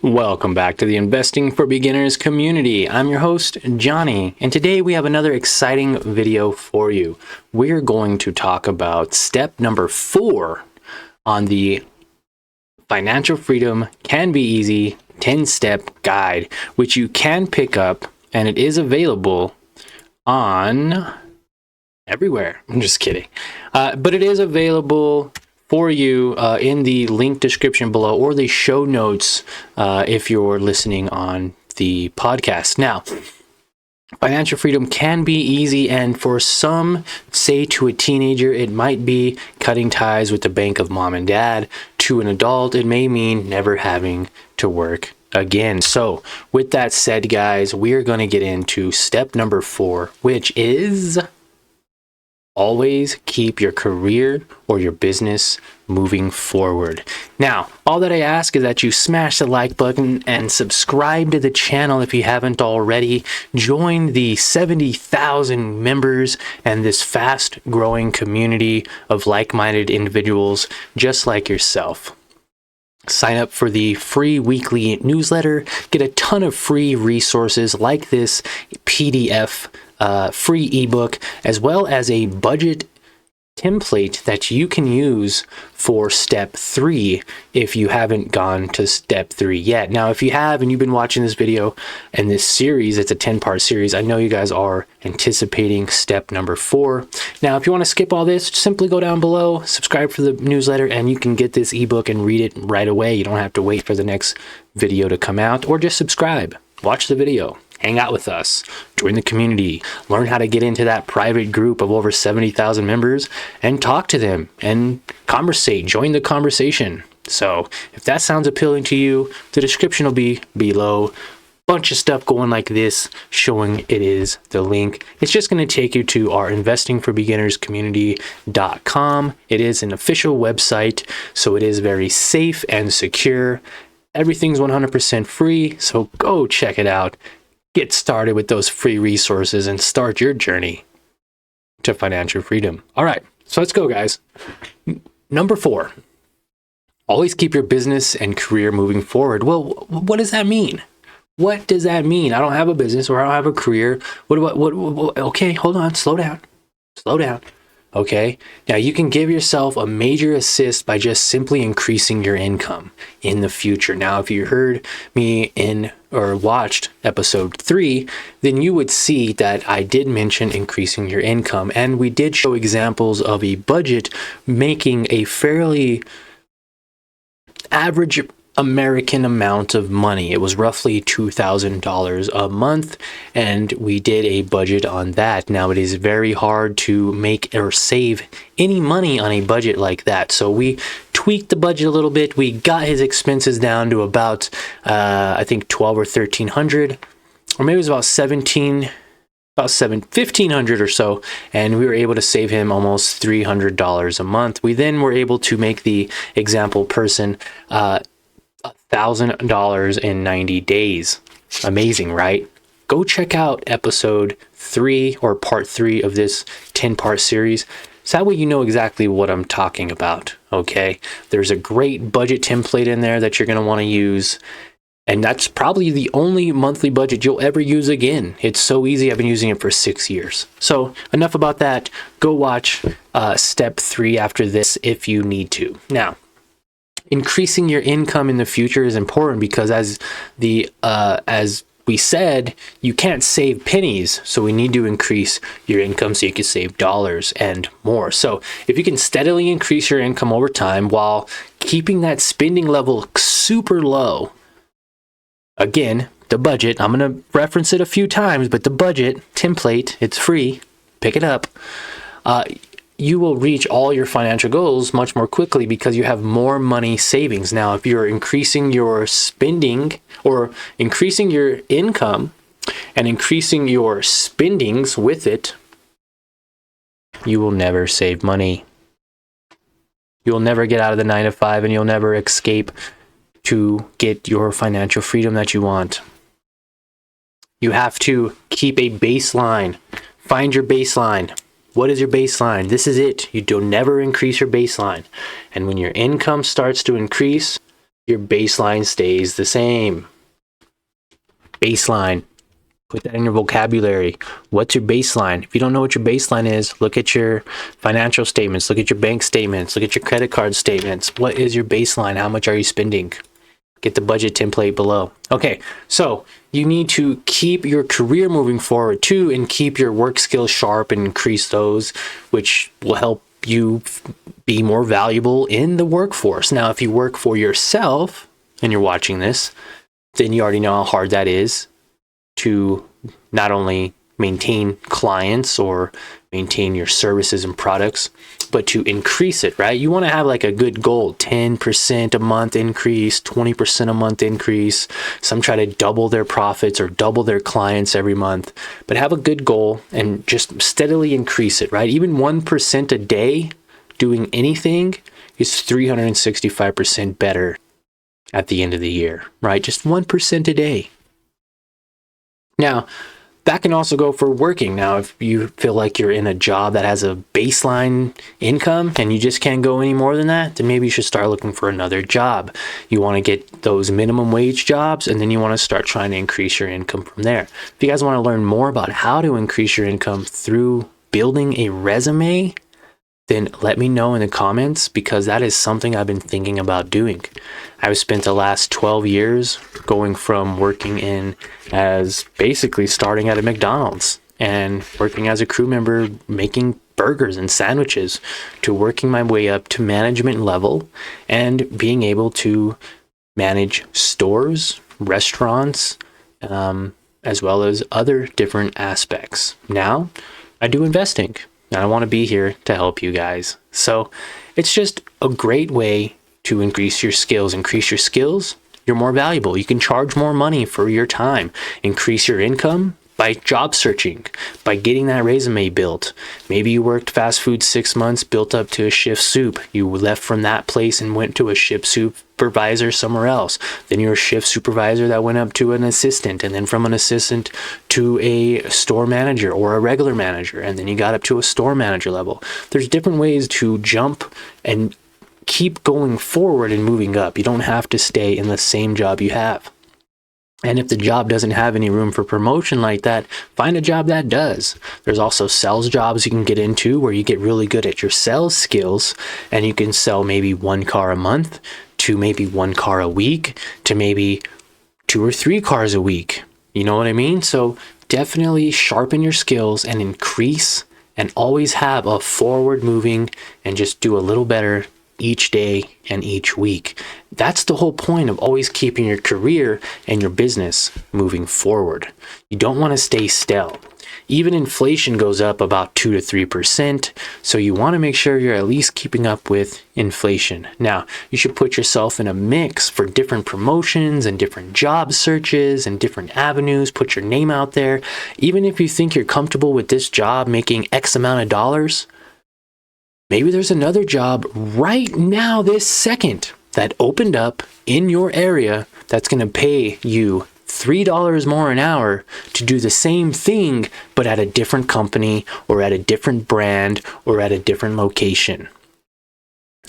Welcome back to the Investing for Beginners community. I'm your host, Johnny, and today we have another exciting video for you. We're going to talk about step number 4 on the Financial Freedom Can Be Easy 10-step guide, which you can pick up, and it is available on everywhere. I'm just kidding. But it is available for you in the link description below or the show notes if you're listening on the podcast. Now, financial freedom can be easy, and for some, say to a teenager, it might be cutting ties with the bank of mom and dad. To an adult, it may mean never having to work again. So with that said, guys, we're going to get into step number 4, which is always keep your career or your business moving forward. Now, all that I ask is that you smash the like button and subscribe to the channel if you haven't already. Join the 70,000 members and this fast growing community of like-minded individuals just like yourself. Sign up for the free weekly newsletter, get a ton of free resources like this PDF free ebook, as well as a budget template that you can use for step 3 if you haven't gone to step 3 yet. Now, if you have and you've been watching this video and this series, it's a 10-part series, I know you guys are anticipating step number 4. Now, if you want to skip all this, simply go down below, subscribe for the newsletter, and you can get this ebook and read it right away. You don't have to wait for the next video to come out, or just subscribe, watch the video, hang out with us, join the community, learn how to get into that private group of over 70,000 members and talk to them and conversate, join the conversation. So if that sounds appealing to you, the description will be below. Bunch of stuff going like this showing it is the link. It's just going to take you to our investingforbeginnerscommunity.com. It is an official website, so it is very safe and secure. Everything's 100% free, so go check it out. Get started with those free resources and start your journey to financial freedom. All right, so let's go, guys. Number 4, always keep your business and career moving forward. Well, what does that mean? What does that mean? I don't have a business or I don't have a career. What okay, hold on, slow down. Okay, now you can give yourself a major assist by just simply increasing your income in the future. Now, if you heard me or watched episode 3, then you would see that I did mention increasing your income, and we did show examples of a budget making a fairly average American amount of money. It was roughly $2,000 a month, and we did a budget on that. Now, it is very hard to make or save any money on a budget like that, so we tweaked the budget a little bit. We got his expenses down to about I think 12 or 1300, or maybe it was about 1500 or so, and we were able to save him almost $300 a month. We then were able to make the example person $1,000 in 90 days. Amazing, right? Go check out episode 3 or part 3 of this 10-part series. So that way you know exactly what I'm talking about, okay? There's a great budget template in there that you're going to want to use, and that's probably the only monthly budget you'll ever use again. It's so easy. I've been using it for 6 years. So enough about that. Go watch step 3 after this if you need to. Now, increasing your income in the future is important because as we said, you can't save pennies, so we need to increase your income so you can save dollars and more. So if you can steadily increase your income over time while keeping that spending level super low, again, the budget, I'm going to reference it a few times, but the budget template, it's free, pick it up. You will reach all your financial goals much more quickly because you have more money savings. Now, if you're increasing your spending or increasing your income and increasing your spendings with it, you will never save money. You'll never get out of the 9 to 5, and you'll never escape to get your financial freedom that you want. You have to keep a baseline. Find your baseline. What is your baseline? This is it. You don't never increase your baseline. And when your income starts to increase, your baseline stays the same. Baseline. Put that in your vocabulary. What's your baseline? If you don't know what your baseline is, look at your financial statements, look at your bank statements, look at your credit card statements. What is your baseline? How much are you spending? Get the budget template below. Okay, so you need to keep your career moving forward too, and keep your work skills sharp and increase those, which will help you be more valuable in the workforce. Now, if you work for yourself and you're watching this, then you already know how hard that is to not only maintain clients or maintain your services and products, but to increase it, right? You want to have like a good goal, 10% a month increase, 20% a month increase. Some try to double their profits or double their clients every month, but have a good goal and just steadily increase it, right? Even 1% a day doing anything is 365% better at the end of the year, right? Just 1% a day. Now, that can also go for working. Now, if you feel like you're in a job that has a baseline income and you just can't go any more than that, then maybe you should start looking for another job. You want to get those minimum wage jobs, and then you want to start trying to increase your income from there. If you guys want to learn more about how to increase your income through building a resume, then let me know in the comments, because that is something I've been thinking about doing. I've spent the last 12 years going from working in as basically starting at a McDonald's and working as a crew member making burgers and sandwiches, to working my way up to management level and being able to manage stores, restaurants, as well as other different aspects. Now I do investing, and I want to be here to help you guys. So it's just a great way to increase your skills. Increase your skills, you're more valuable. You can charge more money for your time. Increase your income by job searching, by getting that resume built. Maybe you worked fast food 6 months, built up to a shift soup. You left from that place and went to a shift supervisor somewhere else. Then you're a shift supervisor that went up to an assistant, and then from an assistant to a store manager or a regular manager, and then you got up to a store manager level. There's different ways to jump and keep going forward and moving up. You don't have to stay in the same job you have. And if the job doesn't have any room for promotion like that, find a job that does. There's also sales jobs you can get into where you get really good at your sales skills, and you can sell maybe 1 car a month to maybe 1 car a week to maybe 2 or 3 cars a week. You know what I mean? So definitely sharpen your skills and increase, and always have a forward moving, and just do a little better each day and each week. That's the whole point of always keeping your career and your business moving forward. You don't want to stay still. Even inflation goes up about 2 to 3%, so you want to make sure you're at least keeping up with inflation. Now, you should put yourself in a mix for different promotions and different job searches and different avenues. Put your name out there. Even if you think you're comfortable with this job making X amount of dollars, maybe there's another job right now, this second, that opened up in your area that's going to pay you $3 more an hour to do the same thing, but at a different company or at a different brand or at a different location.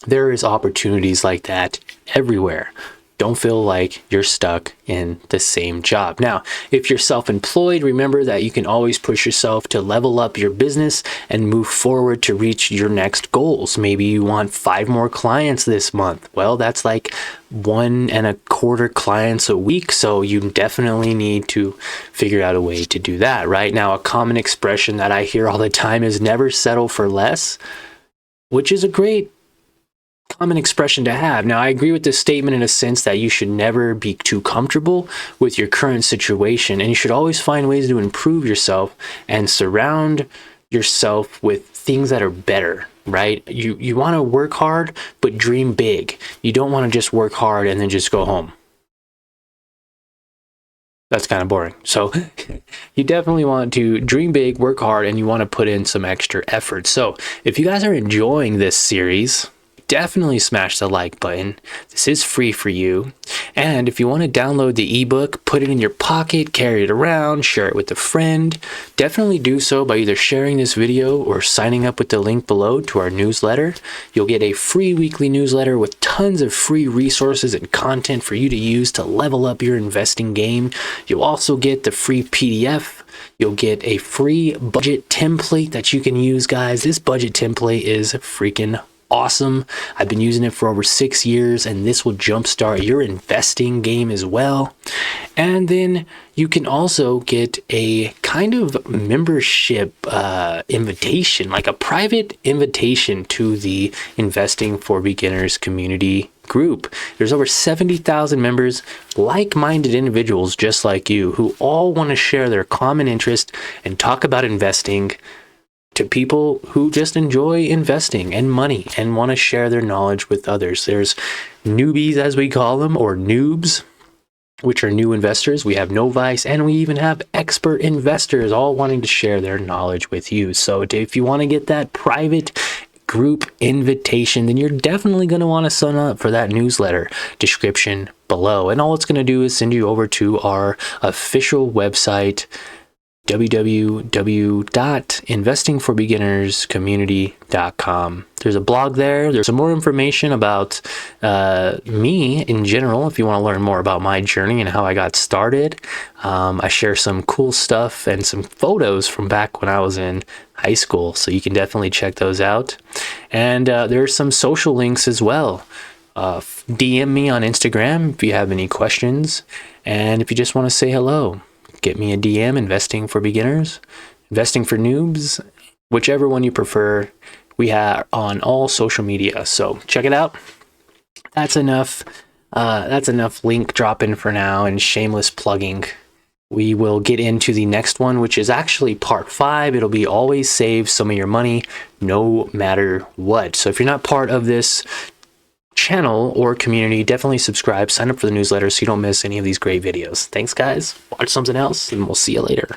There is opportunities like that everywhere. Don't feel like you're stuck in the same job. Now, if you're self-employed, remember that you can always push yourself to level up your business and move forward to reach your next goals. Maybe you want 5 more clients this month. Well, that's like 1.25 clients a week. So you definitely need to figure out a way to do that. Right now, a common expression that I hear all the time is never settle for less, which is a great common expression to have. Now, I agree with this statement in a sense that you should never be too comfortable with your current situation, and you should always find ways to improve yourself and surround yourself with things that are better, right? You want to work hard, but dream big. You don't want to just work hard and then just go home. That's kind of boring. So you definitely want to dream big, work hard, and you want to put in some extra effort. So if you guys are enjoying this series, definitely smash the like button. This is free for you. And if you want to download the ebook, put it in your pocket, carry it around, share it with a friend, definitely do so by either sharing this video or signing up with the link below to our newsletter. You'll get a free weekly newsletter with tons of free resources and content for you to use to level up your investing game. You'll also get the free PDF. You'll get a free budget template that you can use, guys. This budget template is freaking awesome. I've been using it for over 6 years, and this will jumpstart your investing game as well. And then you can also get a kind of membership invitation, like a private invitation to the Investing for Beginners community group. There's over 70,000 members, like-minded individuals just like you, who all want to share their common interest and talk about investing to people who just enjoy investing and money and want to share their knowledge with others. There's newbies, as we call them, or noobs, which are new investors. We have novice, and we even have expert investors, all wanting to share their knowledge with you. So if you want to get that private group invitation, then you're definitely going to want to sign up for that newsletter. Description below. And all it's going to do is send you over to our official website, www.investingforbeginnerscommunity.com. There's a blog there. There's some more information about me in general if you want to learn more about my journey and how I got started. I share some cool stuff and some photos from back when I was in high school, so you can definitely check those out. And there's some social links as well. DM me on Instagram if you have any questions, and if you just want to say hello, get me a DM. Investing for Beginners, Investing for Noobs, whichever one you prefer. We are on all social media, so check it out. That's enough. That's enough link dropping for now and shameless plugging. We will get into the next one, which is actually part 5. It'll be always save some of your money, no matter what. So if you're not part of this channel or community, definitely subscribe, sign up for the newsletter so you don't miss any of these great videos. Thanks, guys. Watch something else, and we'll see you later.